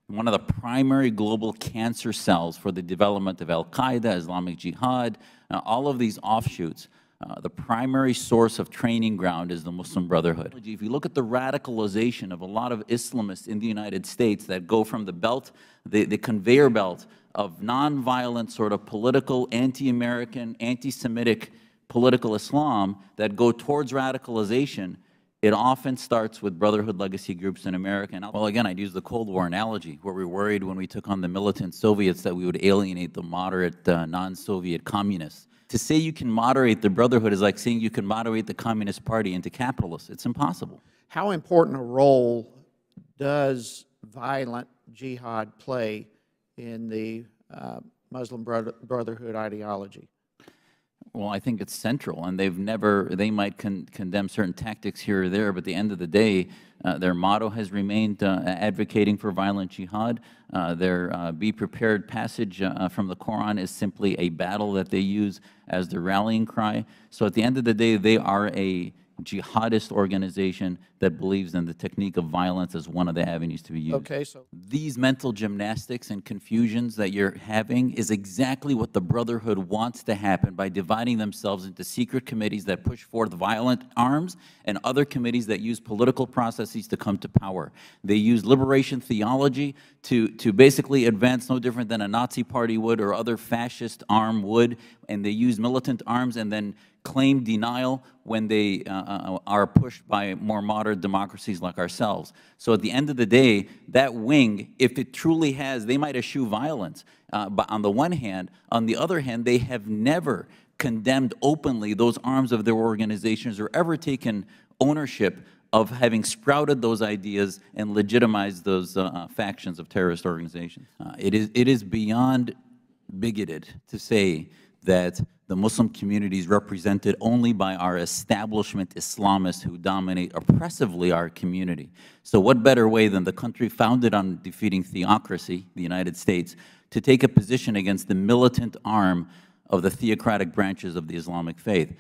one of the primary global cancer cells for the development of al-Qaeda, Islamic Jihad, all of these offshoots. The primary source of training ground is the Muslim Brotherhood. If you look at the radicalization of a lot of Islamists in the United States that go from the belt, the conveyor belt of nonviolent sort of political, anti-American, anti-Semitic political Islam that go towards radicalization, it often starts with Brotherhood legacy groups in America. And well, again, I'd use the Cold War analogy, where we were worried when we took on the militant Soviets that we would alienate the moderate non-Soviet communists. To say you can moderate the Brotherhood is like saying you can moderate the Communist Party into capitalists. It's impossible. How important a role does violent jihad play in the Muslim Brotherhood ideology? Well, I think it's central, and they might condemn certain tactics here or there, but at the end of the day, their motto has remained advocating for violent jihad. Their be prepared passage from the Quran is simply a battle that they use as their rallying cry. So at the end of the day, they are a jihadist organization that believes in the technique of violence as one of the avenues to be used. Okay, so these mental gymnastics and confusions that you're having is exactly what the Brotherhood wants to happen by dividing themselves into secret committees that push forth violent arms and other committees that use political processes to come to power. They use liberation theology to basically advance no different than a Nazi party would or other fascist arm would, and they use militant arms and then claim denial when they are pushed by more moderate democracies like ourselves. So at the end of the day, that wing, if it truly has, they might eschew violence, but on the one hand. On the other hand, they have never condemned openly those arms of their organizations or ever taken ownership of having sprouted those ideas and legitimized those factions of terrorist organizations. It is beyond bigoted to say that the Muslim community is represented only by our establishment Islamists who dominate oppressively our community. So what better way than the country founded on defeating theocracy, the United States, to take a position against the militant arm of the theocratic branches of the Islamic faith?